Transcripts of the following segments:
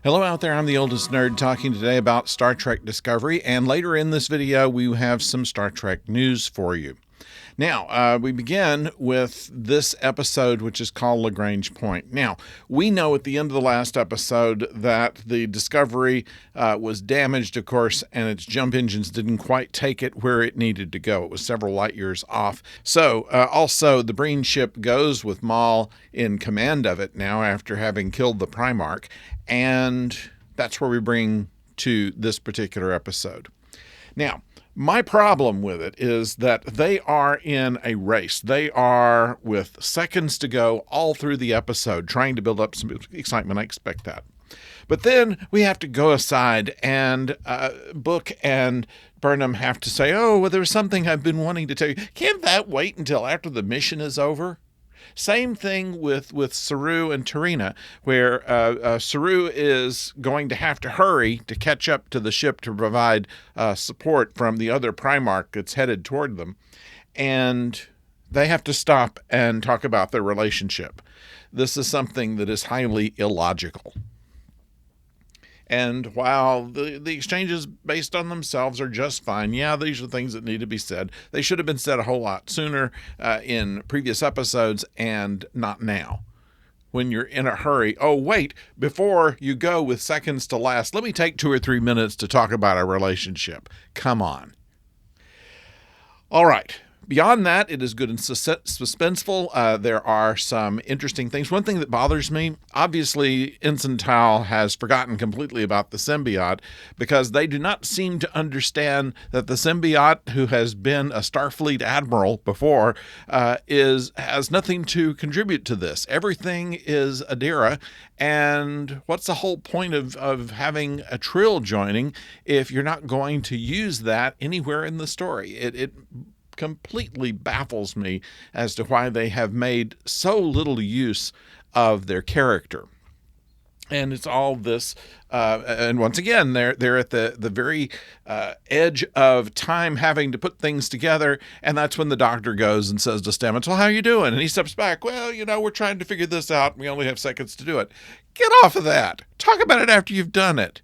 Hello out there, I'm the oldest nerd talking today about Star Trek Discovery, and later in this video we have some Star Trek news for you. Now, we begin with this episode, which is called Lagrange Point. Now, we know at the end of the last episode that the Discovery was damaged, of course, and its jump engines didn't quite take it where it needed to go. It was several light years off. So, also, the Breen ship goes with Maul in command of it now after having killed the Primarch, and that's where we bring to this particular episode. Now, my problem with it is that they are in a race. They are with seconds to go all through the episode, trying to build up some excitement. I expect that. But then we have to go aside, and Book and Burnham have to say, oh, well, there's something I've been wanting to tell you. Can't that wait until after the mission is over? Same thing with Saru and Tarina, where Saru is going to have to hurry to catch up to the ship to provide support from the other Primarch that's headed toward them. And they have to stop and talk about their relationship. This is something that is highly illogical. And while the exchanges based on themselves are just fine, yeah, these are things that need to be said. They should have been said a whole lot sooner in previous episodes and not now. When you're in a hurry, oh, wait, before you go with seconds to last, let me take 2 or 3 minutes to talk about our relationship. Come on. All right. Beyond that, it is good and suspenseful. There are some interesting things. One thing that bothers me, obviously, Ensign Tal has forgotten completely about the symbiote because they do not seem to understand that the symbiote, who has been a Starfleet admiral before, has nothing to contribute to this. Everything is Adira, and what's the whole point of having a Trill joining if you're not going to use that anywhere in the story? It completely baffles me as to why they have made so little use of their character. And it's all this, and once again, they're at the very edge of time having to put things together, and that's when the doctor goes and says to Stamets, well, how are you doing? And he steps back, well, we're trying to figure this out, and we only have seconds to do it. Get off of that. Talk about it after you've done it.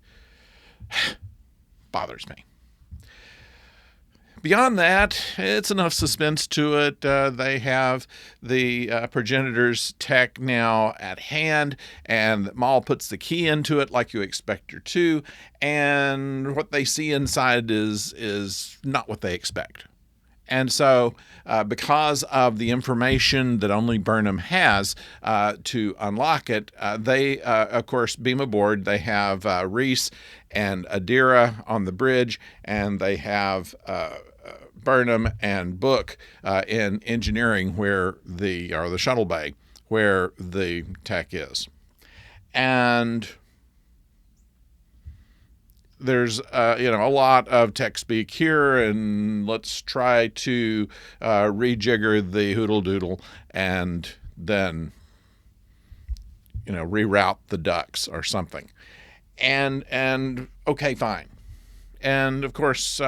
Bothers me. Beyond that, it's enough suspense to it. They have the progenitor's tech now at hand, and Maul puts the key into it like you expect her to, and what they see inside is not what they expect. And so, because of the information that only Burnham has to unlock it, they, of course, beam aboard. They have Reese and Adira on the bridge, and they have Burnham and Book in engineering, or the shuttle bay, where the tech is. And there's a lot of tech speak here, and let's try to rejigger the hoodle doodle and then reroute the ducks or something. And okay, fine. And of course,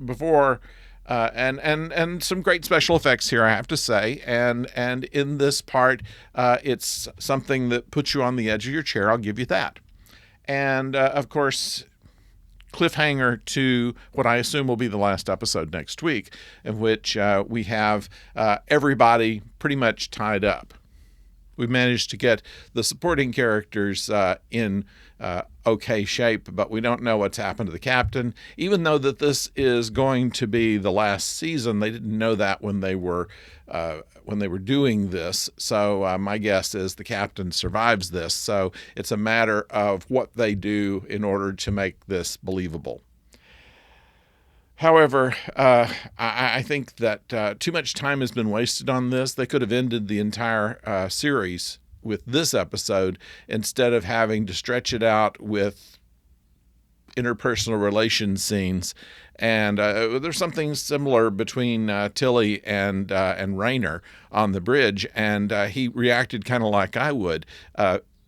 before and some great special effects here, I have to say. And in this part, it's something that puts you on the edge of your chair. I'll give you that. And of course, cliffhanger to what I assume will be the last episode next week, in which we have everybody pretty much tied up. We've managed to get the supporting characters in okay shape, but we don't know what's happened to the captain. Even though that this is going to be the last season, they didn't know that when they were doing this. So my guess is the captain survives this. So it's a matter of what they do in order to make this believable. However, I think that too much time has been wasted on this. They could have ended the entire series with this episode instead of having to stretch it out with interpersonal relations scenes. And there's something similar between Tilly and Rayner on the bridge, and he reacted kind of like I would.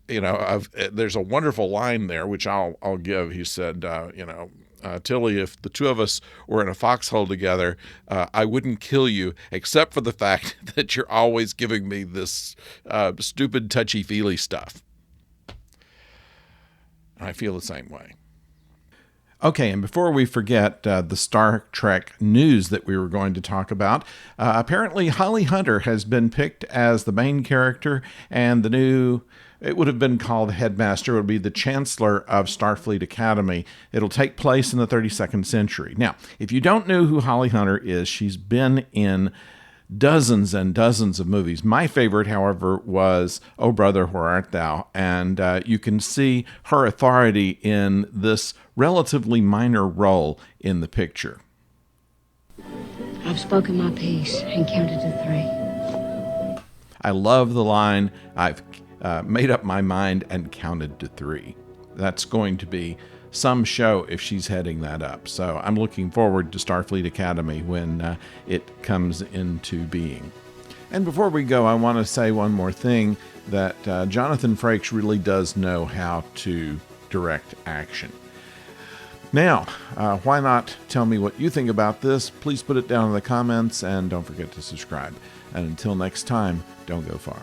There's a wonderful line there, which I'll give. He said, Tilly, if the two of us were in a foxhole together, I wouldn't kill you, except for the fact that you're always giving me this stupid touchy-feely stuff. I feel the same way. Okay, and before we forget the Star Trek news that we were going to talk about, apparently Holly Hunter has been picked as the main character, and the new, it would have been called Headmaster, it would be the Chancellor of Starfleet Academy. It'll take place in the 32nd century. Now, if you don't know who Holly Hunter is, she's been in dozens and dozens of movies. My favorite, however, was Oh Brother, Where Art Thou? And you can see her authority in this relatively minor role in the picture. I've spoken my piece and counted to 3. I love the line, I've made up my mind and counted to 3. That's going to be some show if she's heading that up. So I'm looking forward to Starfleet Academy when it comes into being. And before we go, I want to say one more thing, that Jonathan Frakes really does know how to direct action. Now, why not tell me what you think about this? Please put it down in the comments, and don't forget to subscribe. And until next time, don't go far.